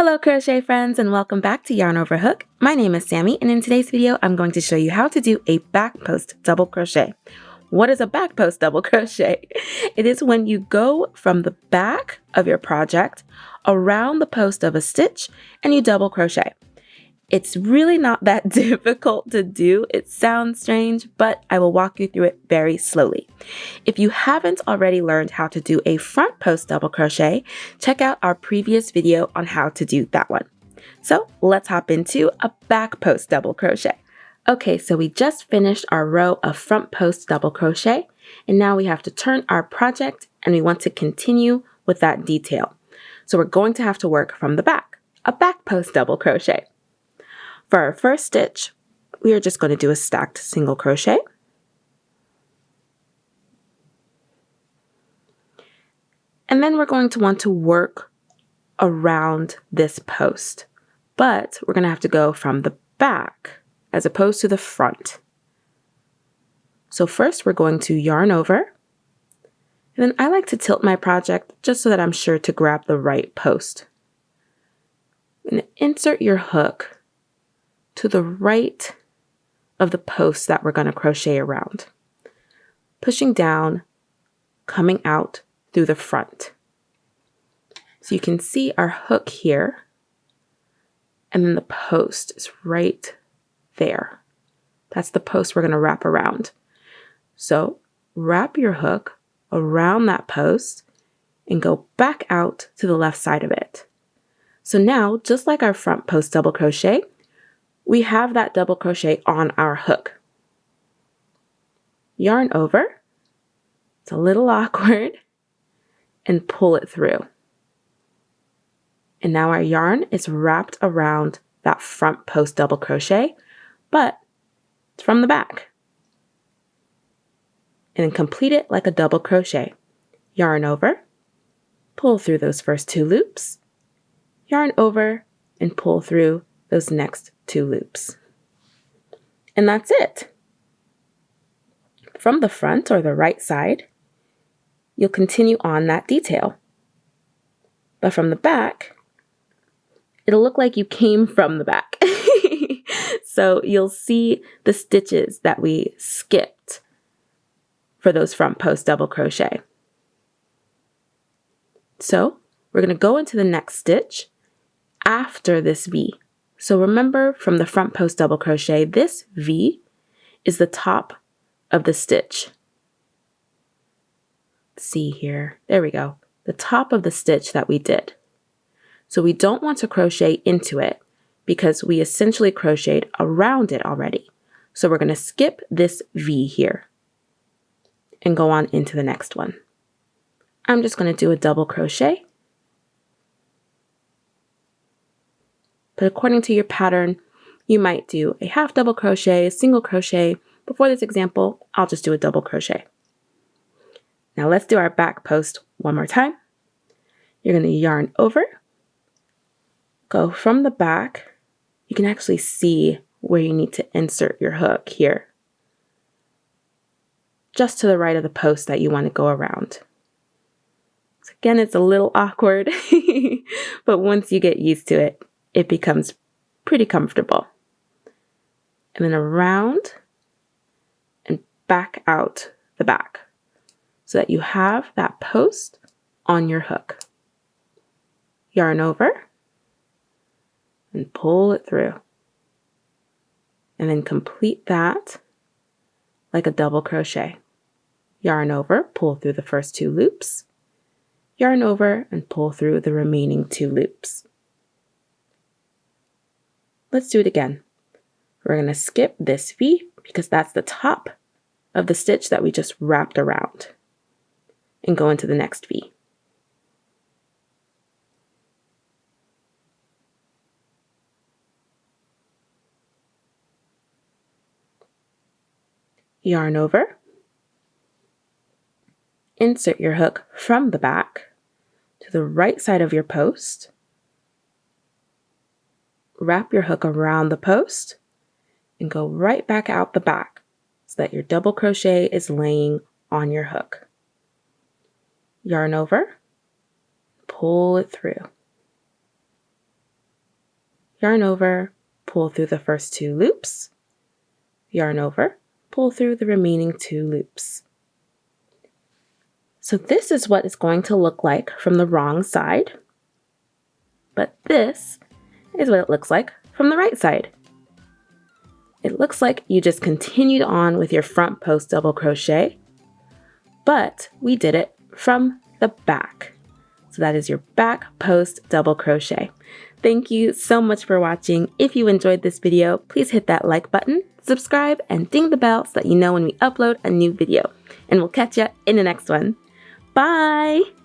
Hello crochet friends and welcome back to Yarn Over Hook. My name is Sammy and in today's video I'm going to show you how to do a back-post double crochet. What is a back-post double crochet? It is when you go from the back of your project around the post of a stitch and you double crochet. It's really not that difficult to do. It sounds strange, but I will walk you through it very slowly. If you haven't already learned how to do a front post double crochet, check out our previous video on how to do that one. So let's hop into a back post double crochet. Okay, so we just finished our row of front post double crochet, and now we have to turn our project and we want to continue with that detail. So we're going to have to work from the back, a back post double crochet. For our first stitch, we are just going to do a stacked single crochet. And then we're going to want to work around this post, but we're going to have to go from the back as opposed to the front. So first we're going to yarn over, and then I like to tilt my project just so that I'm sure to grab the right post. And insert your hook to the right of the post that we're going to crochet around, pushing down, coming out through the front. So you can see our hook here, and then the post is right there. That's the post we're going to wrap around. So wrap your hook around that post and go back out to the left side of it. So now, just like our front post double crochet, we have that double crochet on our hook. Yarn over, it's a little awkward, and pull it through. And now our yarn is wrapped around that front post double crochet, but it's from the back. And then complete it like a double crochet. Yarn over, pull through those first two loops, yarn over, and pull through those next two loops. And that's it. From the front or the right side, you'll continue on that detail. But from the back, it'll look like you came from the back. So you'll see the stitches that we skipped for those front post double crochet. So we're going to go into the next stitch after this V. So remember, from the front post double crochet, this V is the top of the stitch. Let's see here. There we go. The top of the stitch that we did. So we don't want to crochet into it because we essentially crocheted around it already. So we're going to skip this V here and go on into the next one. I'm just going to do a double crochet. But according to your pattern, you might do a half double crochet, a single crochet. Before this example, I'll just do a double crochet. Now let's do our back post one more time. You're going to yarn over, go from the back. You can actually see where you need to insert your hook here, just to the right of the post that you want to go around. So again, it's a little awkward, but once you get used to it, it becomes pretty comfortable. And then around and back out the back so that you have that post on your hook. Yarn over and pull it through. And then complete that like a double crochet. Yarn over, pull through the first two loops. Yarn over and pull through the remaining two loops. Let's do it again. We're going to skip this V because that's the top of the stitch that we just wrapped around, and go into the next V. Yarn over, insert your hook from the back to the right side of your post, wrap your hook around the post, and go right back out the back so that your double crochet is laying on your hook. Yarn over, pull it through. yarn over, pull through the first 2 loops, yarn over, pull through the remaining 2 loops. So this is what it's going to look like from the wrong side, but this is what it looks like from the right side. It looks like you just continued on with your front post double crochet, but we did it from the back. So that is your back post double crochet. Thank you so much for watching. If you enjoyed this video, please hit that like button, subscribe, and ding the bell so that you know when we upload a new video. And we'll catch you in the next one. Bye!